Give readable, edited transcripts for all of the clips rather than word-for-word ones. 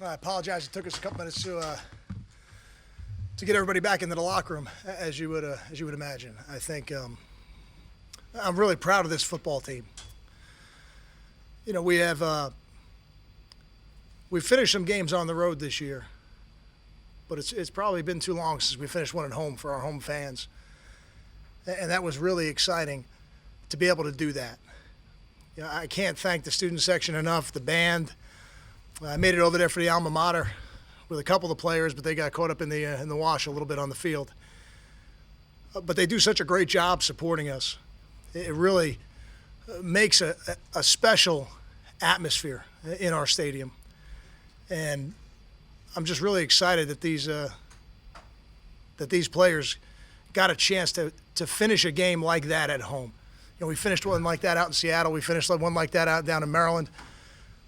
I apologize. It took us a couple minutes to get everybody back into the locker room, as you would imagine. I think I'm really proud of this football team. You know, we finished some games on the road this year, but it's probably been too long since we finished one at home for our home fans, and that was really exciting to be able to do that. You know, I can't thank the student section enough, the band. I made it over there for the alma mater with a couple of the players, but they got caught up in the wash a little bit on the field. But they do such a great job supporting us. It really makes a special atmosphere in our stadium. And I'm just really excited that these players got a chance to finish a game like that at home. You know, we finished one like that out in Seattle. We finished one like that out down in Maryland.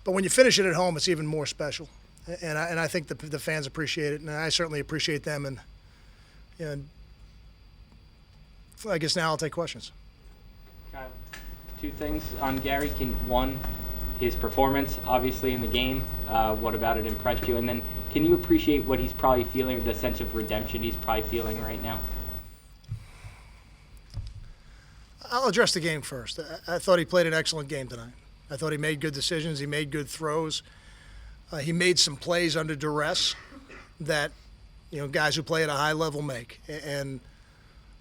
But when you finish it at home, it's even more special. And I think the fans appreciate it, and I certainly appreciate them. And I guess now I'll take questions. Kyle, two things on Gary. One, his performance, obviously, in the game. What about it impressed you? And then can you appreciate what he's probably feeling, the sense of redemption he's probably feeling right now? I'll address the game first. I thought he played an excellent game tonight. I thought he made good decisions. He made good throws. He made some plays under duress that, you know, guys who play at a high level make. And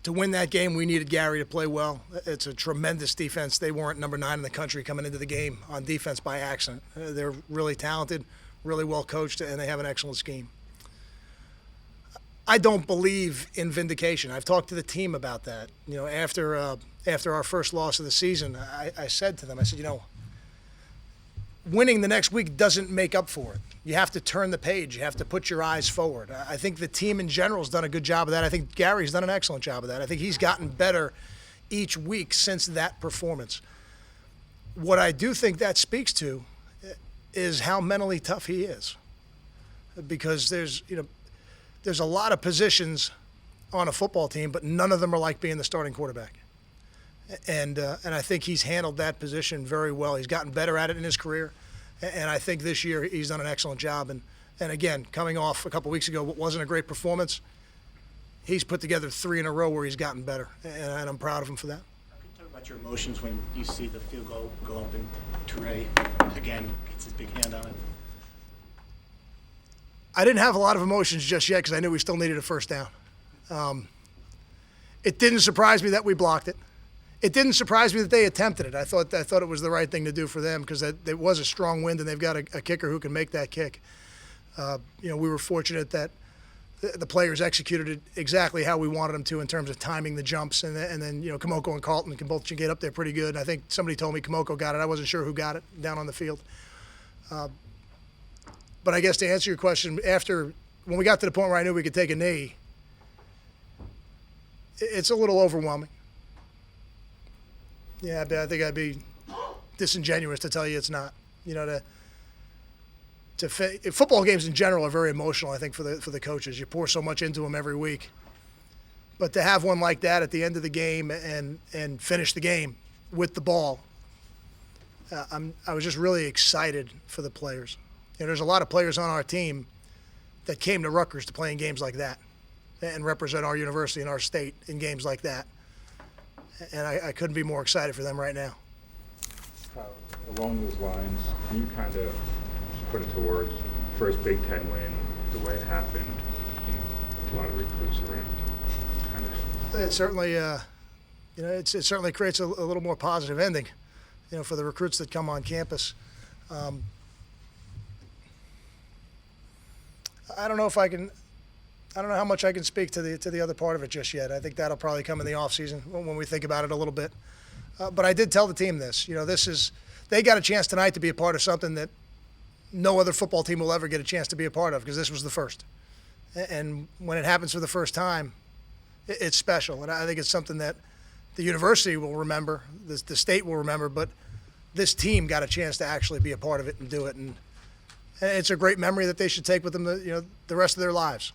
to win that game, we needed Gary to play well. It's a tremendous defense. They weren't number 9 in the country coming into the game on defense by accident. They're really talented, really well coached, and they have an excellent scheme. I don't believe in vindication. I've talked to the team about that. You know, after our first loss of the season, I said to them, I said, you know, winning the next week doesn't make up for it. You have to turn the page. You have to put your eyes forward. I think the team in general has done a good job of that. I think Gary's done an excellent job of that. I think he's gotten better each week since that performance. What I do think that speaks to is how mentally tough he is, because there's a lot of positions on a football team, but none of them are like being the starting quarterback. And I think he's handled that position very well. He's gotten better at it in his career, and I think this year he's done an excellent job. And again, coming off a couple weeks ago, what wasn't a great performance, he's put together 3 in a row where he's gotten better, and I'm proud of him for that. Can you talk about your emotions when you see the field goal go up and Toure, again, gets his big hand on it? I didn't have a lot of emotions just yet because I knew we still needed a first down. It didn't surprise me that we blocked it. It didn't surprise me that they attempted it. I thought it was the right thing to do for them because it was a strong wind and they've got a kicker who can make that kick. We were fortunate that the players executed it exactly how we wanted them to in terms of timing the jumps, and then Kamoko and Carlton can both get up there pretty good. And I think somebody told me Kamoko got it. I wasn't sure who got it down on the field. But I guess to answer your question, when we got to the point where I knew we could take a knee, it's a little overwhelming. Yeah, I think I'd be disingenuous to tell you it's not. Football games in general are very emotional, I think, for the coaches. You pour so much into them every week. But to have one like that at the end of the game and finish the game with the ball, I was just really excited for the players. There's a lot of players on our team that came to Rutgers to play in games like that and represent our university and our state in games like that. And I couldn't be more excited for them right now. Along those lines, can you kind of just put it to words? First Big Ten win, the way it happened, a lot of recruits around. Kind of. It certainly, it certainly creates a little more positive ending, for the recruits that come on campus. I don't know how much I can speak to the other part of it just yet. I think that'll probably come in the off season when we think about it a little bit. But I did tell the team this. They got a chance tonight to be a part of something that no other football team will ever get a chance to be a part of, because this was the first. And when it happens for the first time, it's special. And I think it's something that the university will remember, the state will remember, but this team got a chance to actually be a part of it and do it. And it's a great memory that they should take with them the rest of their lives.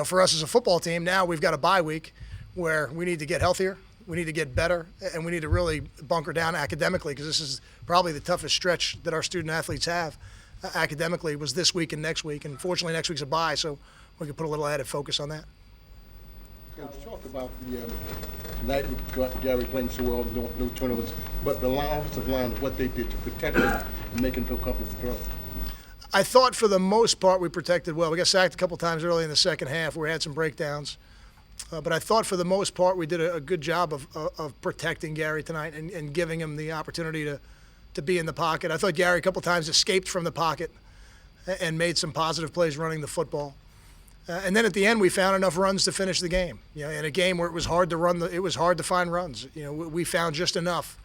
For us as a football team, now we've got a bye week where we need to get healthier, we need to get better, and we need to really bunker down academically, because this is probably the toughest stretch that our student athletes have. academically was this week and next week. And fortunately, next week's a bye, so we can put a little added focus on that. Coach, talk about the night with Gary playing so well, no turnovers, but the offensive line, what they did to protect him and make him feel comfortable throwing. I thought for the most part we protected well. We got sacked a couple times early in the second half where we had some breakdowns. But I thought for the most part we did a good job of protecting Gary tonight and giving him the opportunity to be in the pocket. I thought Gary a couple times escaped from the pocket and made some positive plays running the football. And then at the end, we found enough runs to finish the game. In a game where it was hard to run, it was hard to find runs. We found just enough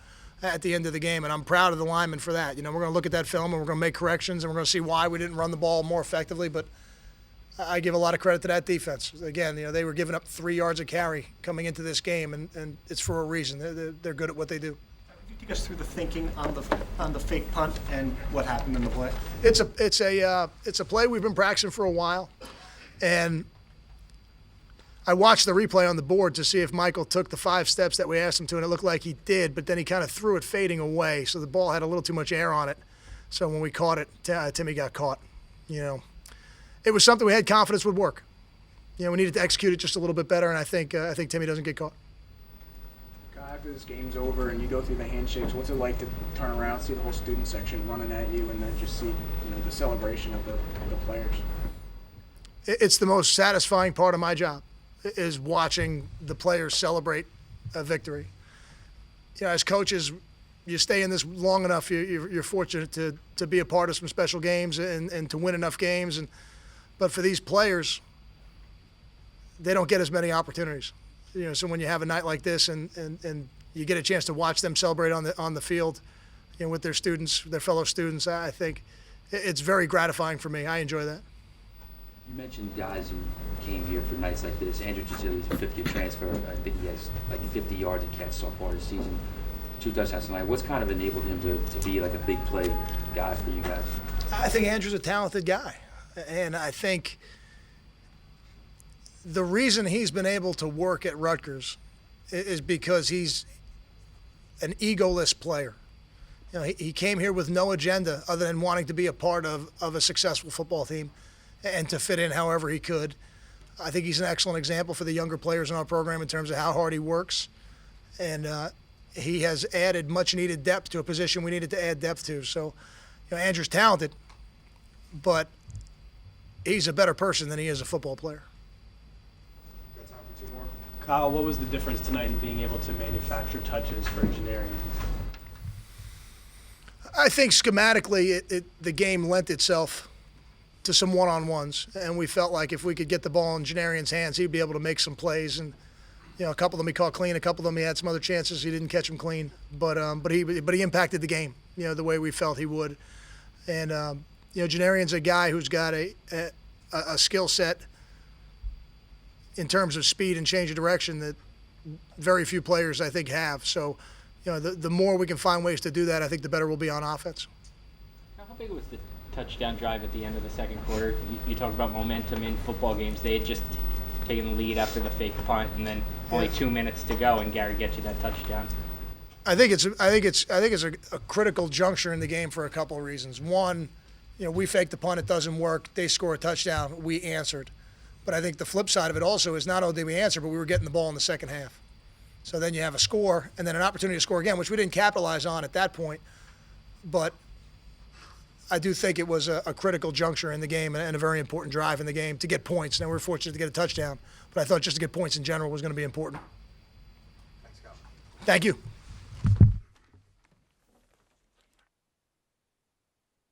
at the end of the game, and I'm proud of the linemen for that. We're going to look at that film and we're going to make corrections and we're going to see why we didn't run the ball more effectively. But I give a lot of credit to that defense. Again, they were giving up 3 yards a carry coming into this game, and it's for a reason. They're good at what they do. Could you take us through the thinking on the fake punt and what happened in the play? It's a play we've been practicing for a while. And I watched the replay on the board to see if Michael took the 5 steps that we asked him to, and it looked like he did, but then he kind of threw it fading away, so the ball had a little too much air on it. So when we caught it, Timmy got caught. It was something we had confidence would work. We needed to execute it just a little bit better, and I think Timmy doesn't get caught. After this game's over and you go through the handshakes, what's it like to turn around, see the whole student section running at you, and then just see the celebration of the players? It's the most satisfying part of my job, is watching the players celebrate a victory. As coaches, you stay in this long enough, you're fortunate to be a part of some special games and to win enough games. But for these players, they don't get as many opportunities. So when you have a night like this and you get a chance to watch them celebrate on the field, with their students, their fellow students, I think it's very gratifying for me. I enjoy that. You mentioned guys who came here for nights like this. Andrew Gisele's a fifth-year transfer. I think he has like 50 yards of catch so far this season, 2 touchdowns tonight. What's kind of enabled him to be like a big play guy for you guys? I think Andrew's a talented guy, and I think the reason he's been able to work at Rutgers is because he's an egoless player. He came here with no agenda other than wanting to be a part of a successful football team and to fit in however he could. I think he's an excellent example for the younger players in our program in terms of how hard he works. And he has added much-needed depth to a position we needed to add depth to. So, Andrew's talented, but he's a better person than he is a football player. Got time for 2 more? Kyle, what was the difference tonight in being able to manufacture touches for engineering? I think schematically the game lent itself to some one-on-ones, and we felt like if we could get the ball in Janarian's hands, he'd be able to make some plays. And a couple of them he caught clean, a couple of them he had some other chances he didn't catch them clean, but he impacted the game, the way we felt he would. And Janarian's a guy who's got a skill set in terms of speed and change of direction that very few players I think have. So, the more we can find ways to do that, I think the better we'll be on offense. How big was the touchdown drive at the end of the second quarter? You talk about momentum in football games. They had just taken the lead after the fake punt, and then only 2 minutes to go, and Gary gets you that touchdown. I think it's a critical juncture in the game for a couple of reasons. One, we faked the punt, it doesn't work. They score a touchdown, we answered. But I think the flip side of it also is not only did we answer, but we were getting the ball in the second half. So then you have a score, and then an opportunity to score again, which we didn't capitalize on at that point. But I do think it was a critical juncture in the game and a very important drive in the game to get points. Now, we were fortunate to get a touchdown, but I thought just to get points in general was going to be important. Thanks, Kyle. Thank you.